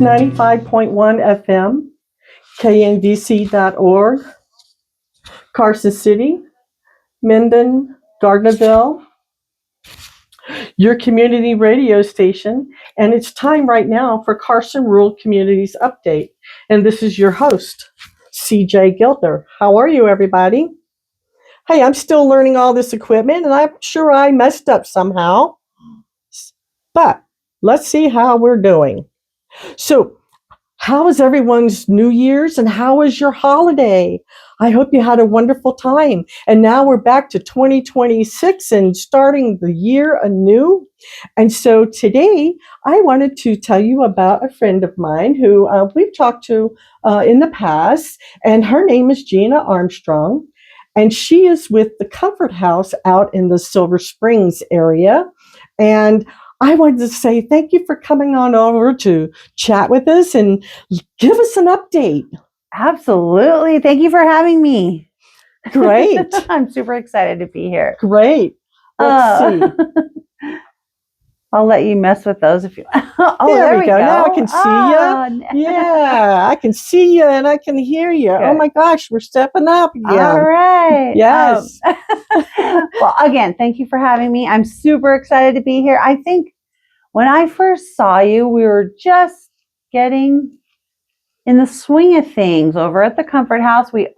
95.1 FM, knvc.org, Carson City, Minden, Gardnerville, your community radio station. And it's time right now for Carson Rural Communities Update. And this is your host, CJ Gilder. How are you, everybody? Hey, I'm still learning all this equipment, and I'm sure I messed up somehow. But let's see how we're doing. So, how was everyone's New Year's, and how was your holiday? I hope you had a wonderful time. And now we're back to 2026 and starting the year anew. And so today I wanted to tell you about a friend of mine who we've talked to in the past, and her name is Gina Armstrong. And she is with the Comfort House out in the Silver Springs area. And I wanted to say thank you for coming on over to chat with us and give us an update. Absolutely. Thank you for having me. Great. I'm super excited to be here. Great. Let's see. I'll let you mess with those if you. There we go. Now I can see you. Yeah, I can see you and I can hear you. Good. Oh my gosh, we're stepping up again. All right. Yes. Well, again, thank you for having me. I'm super excited to be here. I think when I first saw you, we were just getting in the swing of things over at the Comfort House. We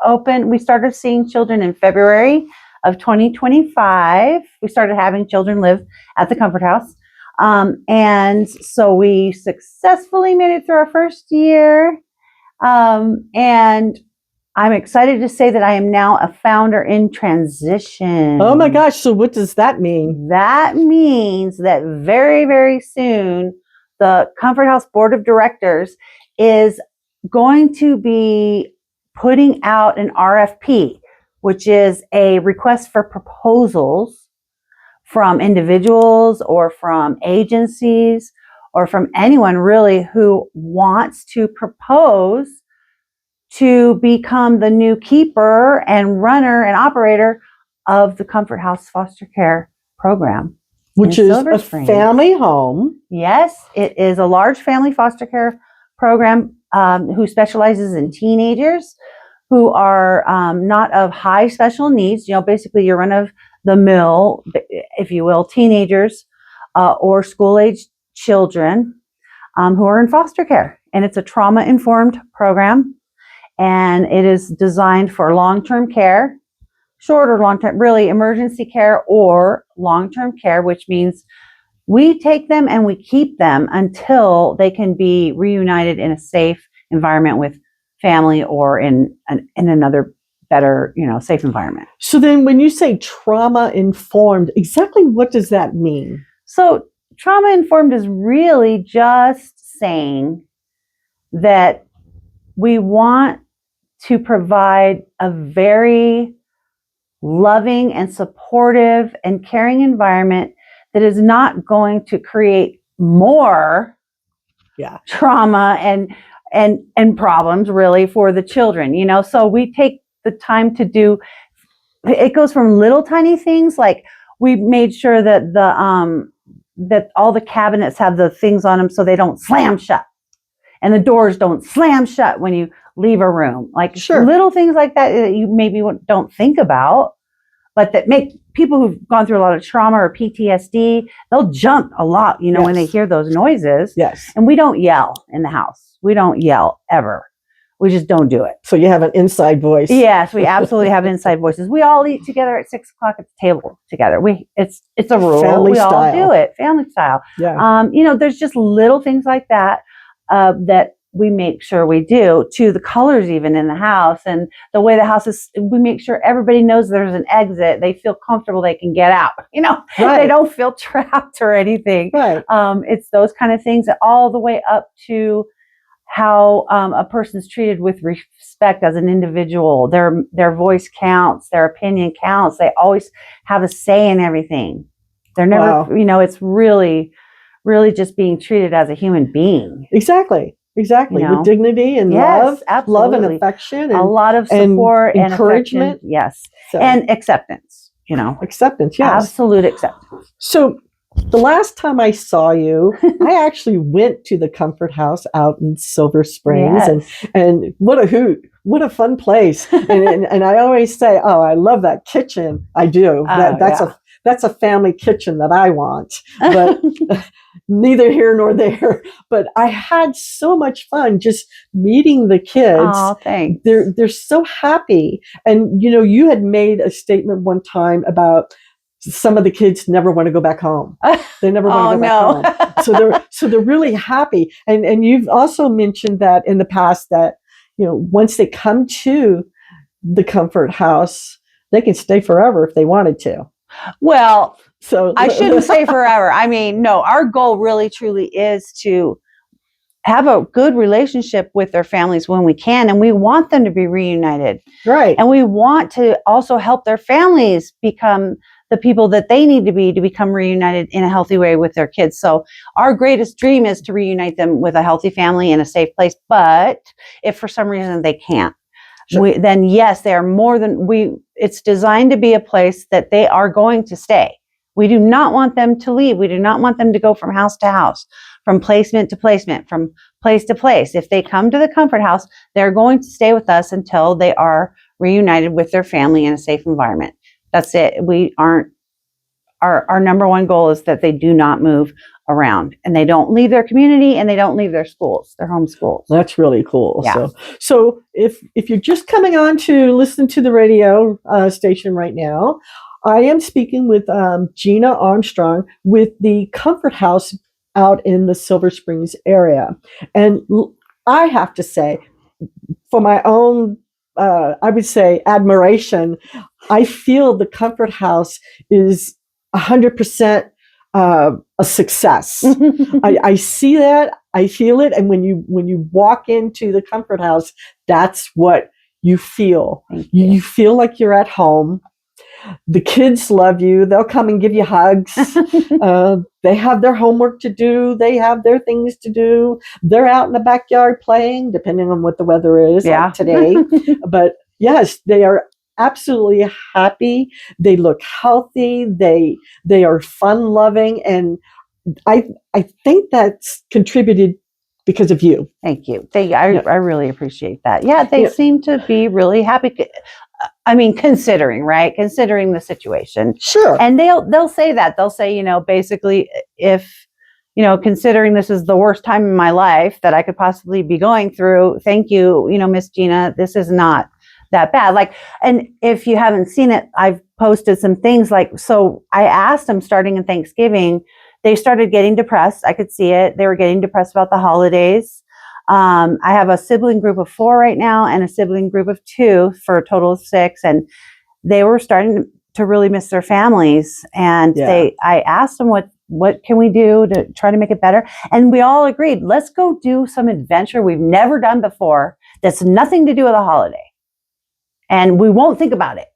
started seeing children in February of 2025. We started having children live at the Comfort House. And so we successfully made it through our first year. And I'm excited to say that I am now a founder in transition. Oh my gosh. So what does that mean? That means that very, very soon, the Comfort House Board of Directors is going to be putting out an RFP, which is a request for proposals from individuals or from agencies or from anyone really who wants to propose to become the new keeper and runner and operator of the Comfort House foster care program. Which is a family home. Yes, it is a large family foster care program who specializes in teenagers who are not of high special needs, basically your run of the mill, if you will, teenagers or school-aged children who are in foster care. And it's a trauma-informed program, and it is designed for long-term care, short or long-term, really emergency care or long-term care, which means we take them and we keep them until they can be reunited in a safe environment with family or in another better, safe environment. So then when you say trauma informed, exactly what does that mean? So trauma informed is really just saying that we want to provide a very loving and supportive and caring environment that is not going to create more trauma and problems really for the children, So we take the time to do, it goes from little tiny things like we made sure that that all the cabinets have the things on them so they don't slam shut and the doors don't slam shut when you leave a room. Like little things like that you maybe don't think about, but that make people who've gone through a lot of trauma or PTSD, they'll jump a lot, when they hear those noises. Yes. And we don't yell in the house. We don't yell ever. We just don't do it. So you have an inside voice. Yes, we absolutely have inside voices. We all eat together at 6 o'clock at the table together. It's a rule. Family style. All do it. Family style. Yeah. There's just little things like that that we make sure we do, to the colors even in the house and the way the house is. We make sure everybody knows there's an exit. They feel comfortable. They can get out. They don't feel trapped or anything. Right. It's those kind of things, all the way up to how a person's treated with respect as an individual. Their voice counts, their opinion counts. They always have a say in everything. They're never, it's really, really just being treated as a human being. Exactly. With dignity and love, absolutely. Love and affection, and a lot of support and encouragement. Yes, and acceptance. Acceptance. Yes, absolute acceptance. So The last time I saw you, I actually went to the Comfort House out in Silver Springs, Yes. and what a hoot! What a fun place! And I always say, oh, I love that kitchen. I do. That's a family kitchen that I want. But neither here nor there. But I had so much fun just meeting the kids. Oh, thanks. They're so happy. And you had made a statement one time about some of the kids never want to go back home. They never want to go back home. So they're really happy. And you've also mentioned that in the past that once they come to the Comfort House, they can stay forever if they wanted to. Well, so I shouldn't say forever. I mean, no, our goal really truly is to have a good relationship with their families when we can, and we want them to be reunited. Right. And we want to also help their families become the people that they need to become reunited in a healthy way with their kids. So our greatest dream is to reunite them with a healthy family in a safe place. But if for some reason they can't, sure. Then yes, they are more than it's designed to be a place that they are going to stay. We do not want them to leave. We do not want them to go from house to house, from placement to placement, from place to place. If they come to the Comfort House, they're going to stay with us until they are reunited with their family in a safe environment. That's it. We aren't, our number one goal is that they do not move around and they don't leave their community and they don't leave their schools, their home schools. That's really cool. Yeah. So if you're just coming on to listen to the radio station right now, I am speaking with Gina Armstrong with the Comfort House out in the Silver Springs area. And I have to say, for my own, I would say, admiration, I feel the Comfort House is 100% a success. I see that, I feel it, and when you walk into the Comfort House, that's what you feel. You feel like you're at home. The kids love you. They'll come and give you hugs. They have their homework to do. They have their things to do. They're out in the backyard playing, depending on what the weather is like today. But yes, they are absolutely happy. They look healthy. They are fun-loving. And I think that's contributed because of you. Thank you. I really appreciate that. Yeah, they seem to be really happy. I mean, considering the situation. Sure. And they'll say that. They'll say, basically, if, considering this is the worst time in my life that I could possibly be going through, thank you, Miss Gina, this is not that bad. And if you haven't seen it, I've posted some things so I asked them starting in Thanksgiving, they started getting depressed. I could see it. They were getting depressed about the holidays. I have a sibling group of 4 right now and a sibling group of 2 for a total of 6. And they were starting to really miss their families. And I asked them, what can we do to try to make it better? And we all agreed, let's go do some adventure we've never done before. That's nothing to do with a holiday. And we won't think about it.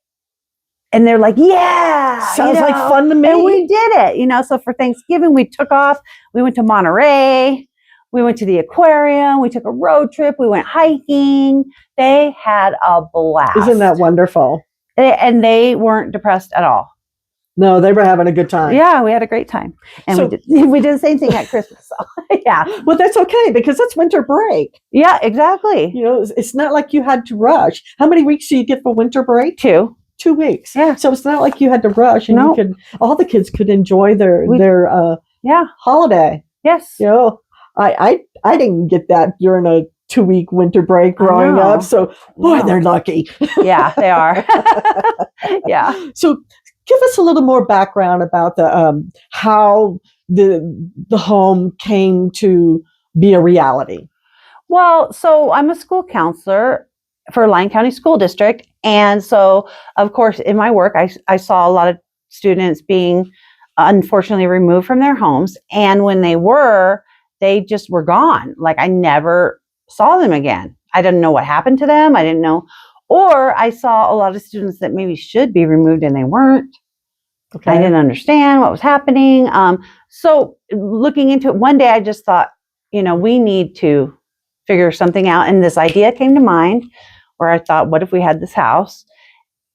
And they're like, yeah. Sounds like fun to me. And we did it, so for Thanksgiving, we took off. We went to Monterey. We went to the aquarium. We took a road trip. We went hiking. They had a blast. Isn't that wonderful? And they weren't depressed at all. No, they were having a good time. Yeah, we had a great time. And we did the same thing at Christmas. So, yeah. Well, that's okay because that's winter break. Yeah, exactly. It's not like you had to rush. How many weeks do you get for winter break? 2. 2 weeks. Yeah. So it's not like you had to rush and all the kids could enjoy their holiday. Yes. I didn't get that during a 2-week winter break growing up. So boy, they're lucky. Yeah, they are. Yeah. So give us a little more background about the how the home came to be a reality. Well, so I'm a school counselor for Lyon County School District. And so, of course, in my work, I saw a lot of students being unfortunately removed from their homes. And when they just were gone. I never saw them again. I didn't know what happened to them. I didn't know. Or I saw a lot of students that maybe should be removed and they weren't. Okay. I didn't understand what was happening. So looking into it, one day I just thought, we need to figure something out. And this idea came to mind where I thought, what if we had this house?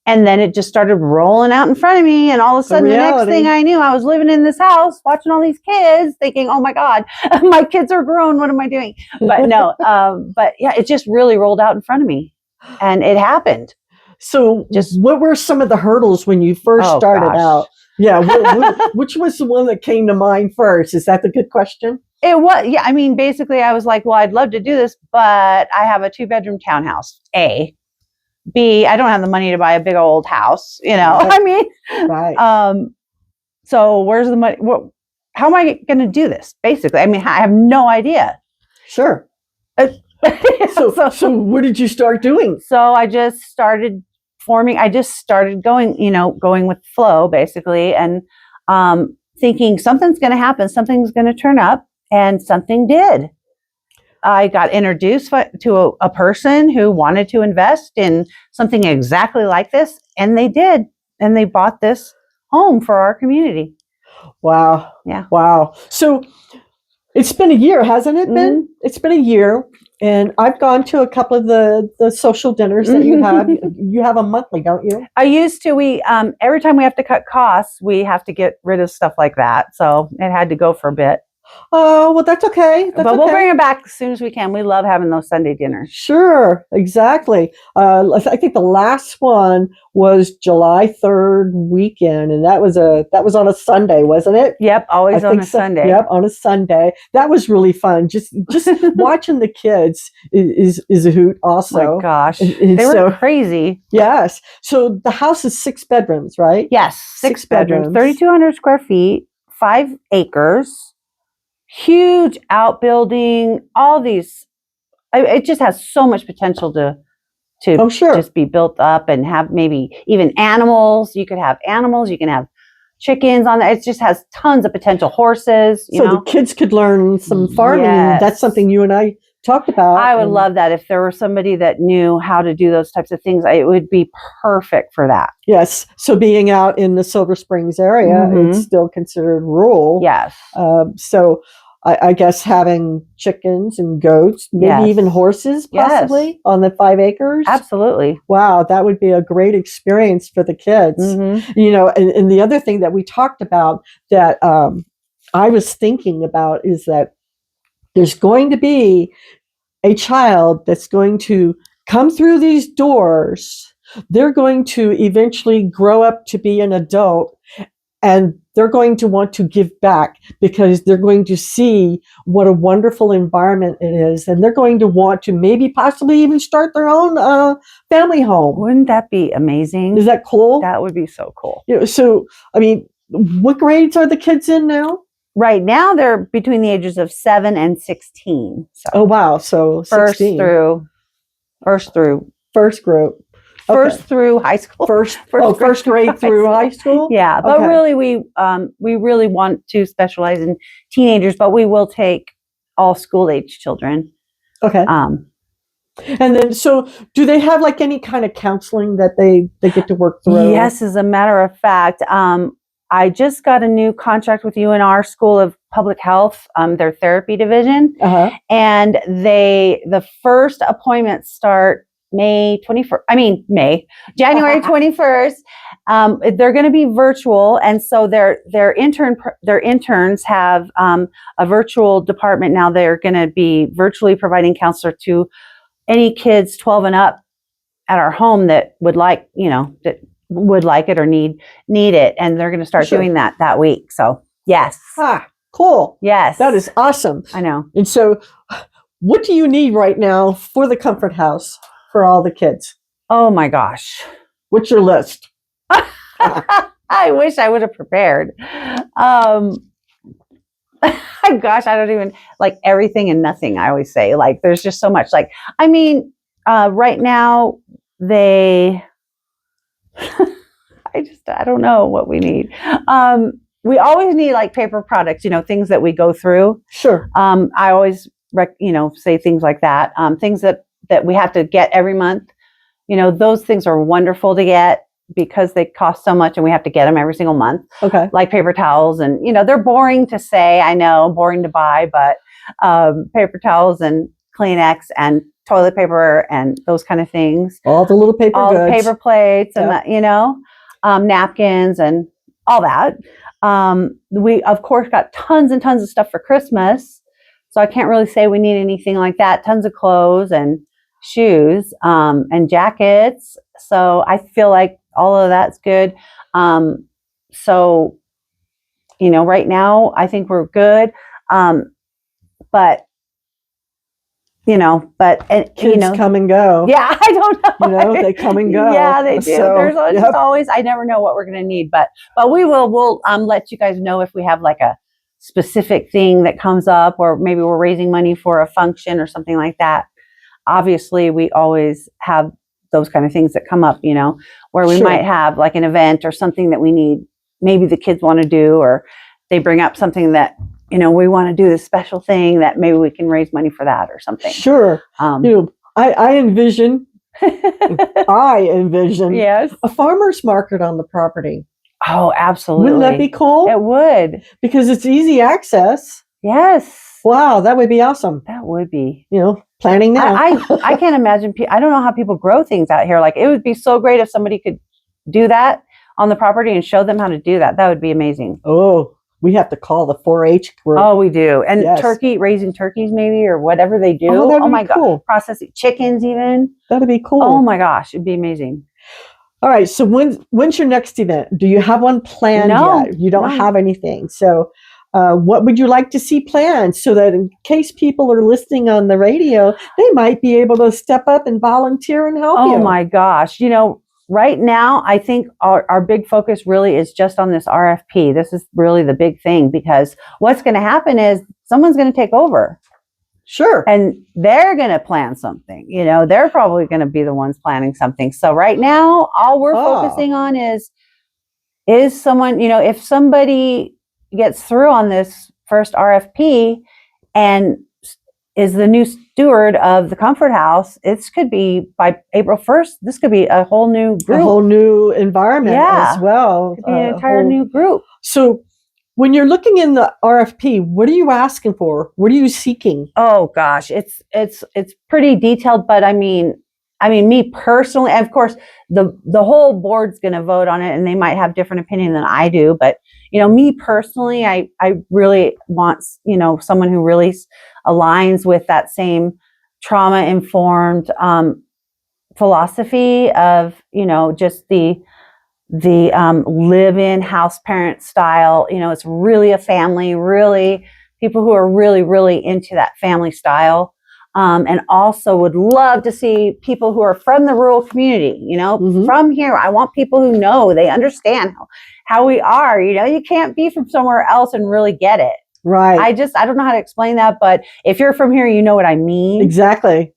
And then it just started rolling out in front of me. And all of a sudden, the next reality. thing I knew, I was living in this house, watching all these kids, thinking, oh my God, my kids are grown. What am I doing? But no, but yeah, it just really rolled out in front of me. And it happened. So what were some of the hurdles when you first started out? Yeah. Which was the one that came to mind first? Is that the good question? It was, yeah. I mean, basically I was like, well, I'd love to do this, but I have a 2-bedroom townhouse. A. B, I don't have the money to buy a big old house, you know. Right. I mean, right. So where's the money? How am I going to do this? Basically, I mean, I have no idea. Sure. So what did you start doing? So I just started forming. I just started going with flow, basically, and thinking something's going to happen, something's going to turn up, and something did. I got introduced to a person who wanted to invest in something exactly like this, and they did. And they bought this home for our community. Wow. Yeah. Wow. So it's been a year, hasn't it been? It's been a year. And I've gone to a couple of the social dinners that you have. You have them monthly, don't you? I used to. We every time we have to cut costs, we have to get rid of stuff like that. So it had to go for a bit. Oh, well, that's okay. But we'll bring it back as soon as we can. We love having those Sunday dinners. Sure, exactly. I think the last one was July 3rd weekend, and that was on a Sunday, wasn't it? Yep, always on a Sunday. Yep, on a Sunday. That was really fun. Just watching the kids is a hoot. Also, oh my gosh, they were crazy. Yes. So the house is 6 bedrooms, right? Yes, 6 bedrooms, 3,200 square feet, 5 acres. Huge outbuilding, all these. It just has so much potential to just be built up and have maybe even animals. You could have animals. You can have chickens on that. It just has tons of potential. Horses. You know? The kids could learn some farming. Yes. That's something you and I talked about. I would love that if there were somebody that knew how to do those types of things. It would be perfect for that. Yes. So being out in the Silver Springs area, it's still considered rural. Yes. So I guess having chickens and goats, maybe even horses possibly on the 5 acres. Absolutely. Wow. That would be a great experience for the kids. You know, and the other thing that we talked about that I was thinking about is that there's going to be a child that's going to come through these doors. They're going to eventually grow up to be an adult, and they're going to want to give back because they're going to see what a wonderful environment it is. And they're going to want to maybe possibly even start their own family home. Wouldn't that be amazing? Is that cool? That would be so cool. You know, so, I mean, what grades are the kids in now? Right now, they're between the ages of 7 and 16. So oh, wow. So 16. First group. First through high school. First grade through high school? Yeah. But really, we really want to specialize in teenagers, but we will take all school-age children. Okay. And then, so do they have like any kind of counseling that they get to work through? Yes, as a matter of fact. I just got a new contract with UNR School of Public Health, their therapy division. And the first appointments start January 21st. They're going to be virtual. And so their interns have a virtual department now. They're going to be virtually providing counselor to any kids 12 and up at our home that would like it or need it. And they're going to start doing that week. So yes. Cool. Yes. That is awesome. I know. And so what do you need right now for the Comfort House for all the kids? Oh my gosh. What's your list? I wish I would have prepared. Gosh, I don't even like everything and nothing. I always say like, there's just so much right now I don't know what we need. We always need like paper products, things that we go through. Sure. I always, say things like that. Things that we have to get every month. Those things are wonderful to get because they cost so much and we have to get them every single month. Okay. Like paper towels and, they're boring to say, I know, boring to buy, but paper towels and Kleenex and toilet paper and those kind of things. All the little paper All goods. the paper plates and napkins and all that. We of course got tons and tons of stuff for Christmas, so I can't really say we need anything like that. Tons of clothes and shoes and jackets. So I feel like all of that's good. So right now I think we're good. But Kids come and go. Yeah, I don't know. They come and go. Yeah, they do. So, There's just always, I never know what we're going to need, but we'll let you guys know if we have like a specific thing that comes up, or maybe we're raising money for a function or something like that. Obviously, we always have those kind of things that come up, where we might have like an event or something that we need, maybe the kids want to do, or they bring up something that, we want to do this special thing that maybe we can raise money for that or something. Sure. I envision yes, a farmer's market on the property. Oh, absolutely. Wouldn't that be cool? It would. Because it's easy access. Yes. Wow, that would be awesome. That would be. Planning now. I can't imagine. I don't know how people grow things out here. Like, it would be so great if somebody could do that on the property and show them how to do that. That would be amazing. Oh, we have to call the 4-H group. Oh, we do. And raising turkeys maybe, or whatever they do. Oh my God. Processing chickens even. That'd be cool. Oh my gosh. It'd be amazing. All right. So when's your next event? Do you have one planned yet? You don't have anything. So what would you like to see planned, so that in case people are listening on the radio, they might be able to step up and volunteer and help you? Oh my gosh. Right now, I think our big focus really is just on this RFP. This is really the big thing, because what's going to happen is someone's going to take over. Sure. And they're going to plan something. They're probably going to be the ones planning something. So right now, all we're focusing on is someone, if somebody gets through on this first RFP and is the new steward of the Comfort House, it could be by April 1st, this could be a whole new group. A whole new environment as well. It could be an entire new group. So when you're looking in the RFP, what are you asking for? What are you seeking? Oh gosh, it's pretty detailed, but I mean, me personally, of course, the whole board's going to vote on it, and they might have different opinion than I do. But me personally, I really want someone who really aligns with that same trauma-informed philosophy of just the live-in house parent style. It's really a family, really people who are really, really into that family style. And also would love to see people who are from the rural community, from here. I want people who know, they understand how we are. You can't be from somewhere else and really get it. Right. I don't know how to explain that, but if you're from here, you know what I mean. Exactly.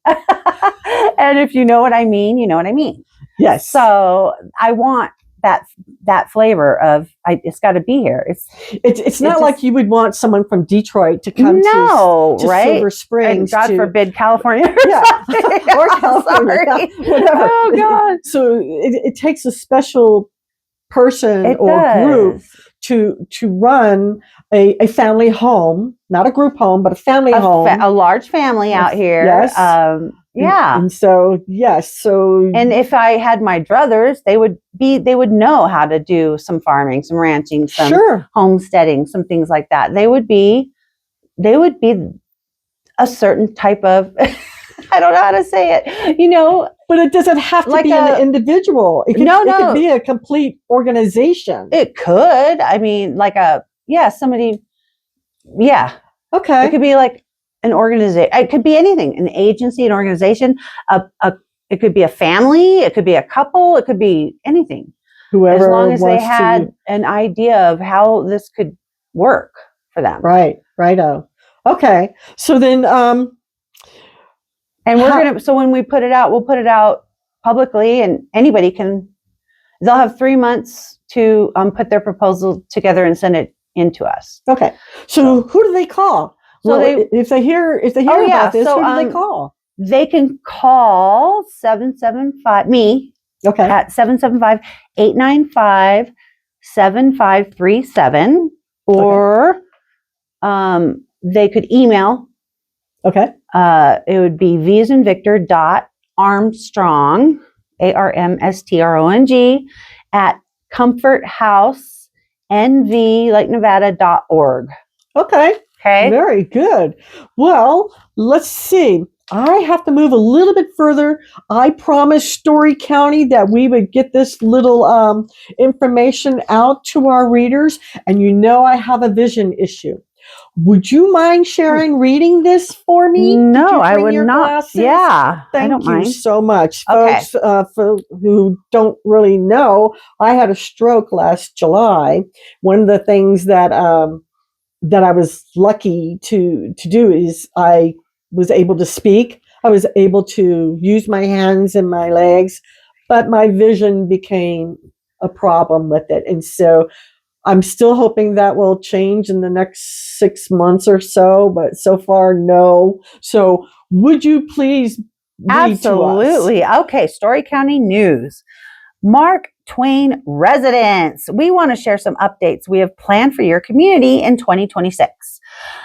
And if you know what I mean, you know what I mean. Yes. So I want that flavor of it's got to be here. It's not like you would want someone from Detroit to come to Silver Springs. And God forbid California. Or California. Whatever. Oh God. So it takes a special person group to run a family home, not a group home, but a family home. A large family out here. Yes. Yeah. And so, yes. So, and if I had my druthers, they would know how to do some farming, some ranching, some homesteading, some things like that. They would be a certain type of, I don't know how to say it, But it doesn't have to be an individual. It could be a complete organization. It could. I mean, somebody, Okay. It could be like an organization. It could be anything, an agency, an organization, it could be a family, it could be a couple, it could be anything. Whoever, as long as they had an idea of how this could work for them. Right. Righto. Okay. So then, and so when we put it out, we'll put it out publicly, and anybody they'll have 3 months to put their proposal together and send it in to us. Okay. So who do they call? So if they hear about this, who do they call? They can call 775 me. Okay. At 775-895-7537, or they could email. Okay. It would be V as in Victor dot Armstrong, ARMSTRONG, at comforthousenv, like Nevada.org. Okay. Okay. Very good. Well, let's see. I have to move a little bit further. I promised Story County that we would get this little information out to our readers, and you know I have a vision issue. Would you mind sharing reading this for me? No, I would your not. Glasses? Yeah, Thank I don't you mind. so much. Okay. Folks who don't really know, I had a stroke last July. One of the things that that I was lucky to do is I was able to speak. I was able to use my hands and my legs, but my vision became a problem with it. And so I'm still hoping that will change in the next 6 months or so, but so far, no. So would you please read Absolutely. to us? Okay, Story County News. Mark Twain residents. We want to share some updates we have planned for your community in 2026.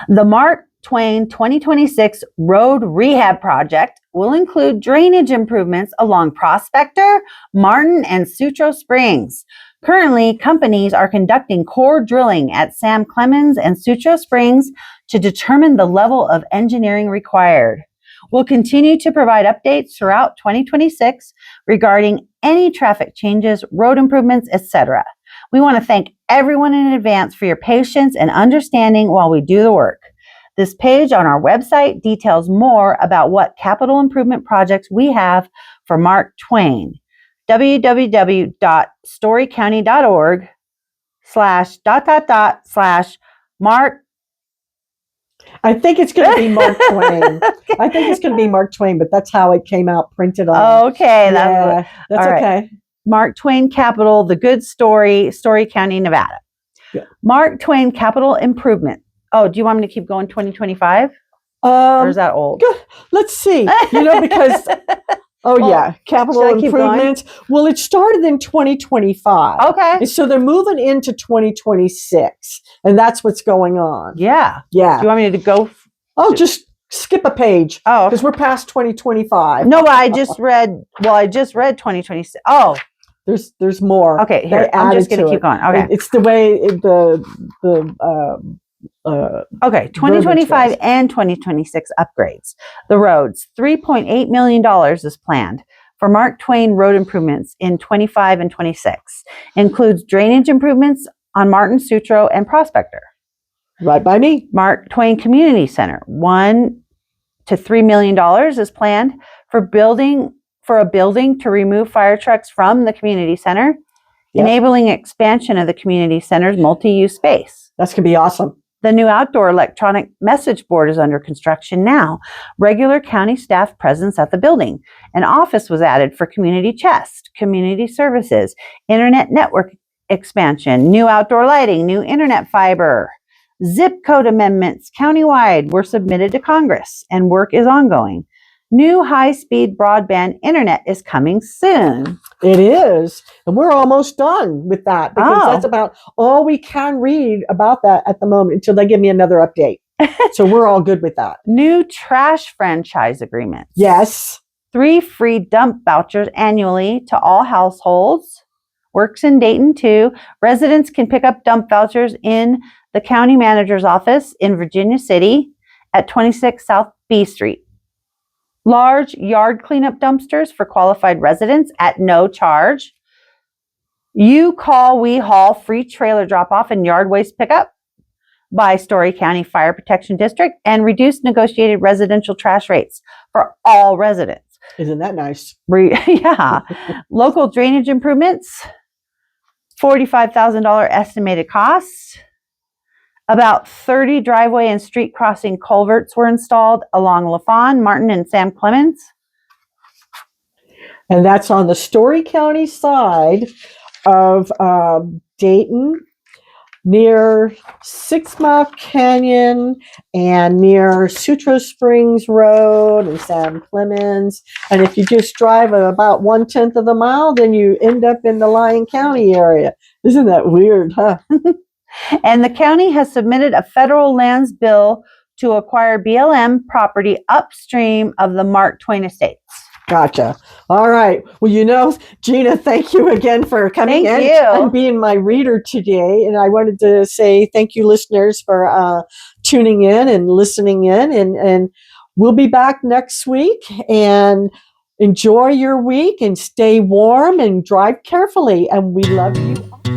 The Mark Twain 2026 Road Rehab Project will include drainage improvements along Prospector, Martin, and Sutro Springs. Currently, companies are conducting core drilling at Sam Clemens and Sutro Springs to determine the level of engineering required. We'll continue to provide updates throughout 2026 regarding any traffic changes, road improvements, etc. We want to thank everyone in advance for your patience and understanding while we do the work. This page on our website details more about what capital improvement projects we have for Mark Twain. www.storycounty.org//Mark. I think it's going to be Mark Twain. I think it's going to be Mark Twain, but that's how it came out printed on. Okay, that's right. okay. Mark Twain Capital, The Good Story, Story County, Nevada. Yeah. Mark Twain Capital Improvement. Oh, do you want me to keep going 2025? Or is that old? Good. Let's see. Because capital improvements. Well, it started in 2025. Okay. And so they're moving into 2026, and that's what's going on. Yeah. Yeah. Do you want me to go? Just skip a page. Oh, because we're past 2025. No, I just read 2026. Oh, there's more. Okay, here. I'm just going to keep going. Okay. It's the way okay, 2025 and 2026 upgrades. The roads, $3.8 million is planned for Mark Twain road improvements in 25 and 26. Includes drainage improvements on Martin, Sutro, and Prospector. Right by me. Mark Twain Community Center, $1 to $3 million is planned for a building to remove fire trucks from the community center, enabling expansion of the community center's multi-use space. That's going to be awesome. The new outdoor electronic message board is under construction now. Regular county staff presence at the building. An office was added for community chest, community services, internet network expansion, new outdoor lighting, new internet fiber. Zip code amendments countywide were submitted to Congress and work is ongoing. New high-speed broadband internet is coming soon. It is. And we're almost done with that because that's about all we can read about that at the moment until they give me another update. So we're all good with that. New trash franchise agreements. Yes. 3 free dump vouchers annually to all households. Works in Dayton too. Residents can pick up dump vouchers in the county manager's office in Virginia City at 26 South B Street. Large yard cleanup dumpsters for qualified residents at no charge. You call, we haul, free trailer drop-off and yard waste pickup by Story County Fire Protection District and reduced negotiated residential trash rates for all residents. Isn't that nice? Yeah. Local drainage improvements, $45,000 estimated costs. About 30 driveway and street crossing culverts were installed along LaFawn, Martin, and Sam Clemens. And that's on the Story County side of Dayton, near 6 Mile Canyon and near Sutro Springs Road and Sam Clemens. And if you just drive about 1/10 of the mile, then you end up in the Lyon County area. Isn't that weird, huh? And the county has submitted a federal lands bill to acquire BLM property upstream of the Mark Twain Estates. Gotcha. All right. Well, Gina, thank you again for coming Thank in you. and being my reader today. And I wanted to say thank you, listeners, for tuning in and listening in. And we'll be back next week. And enjoy your week and stay warm and drive carefully. And we love you all.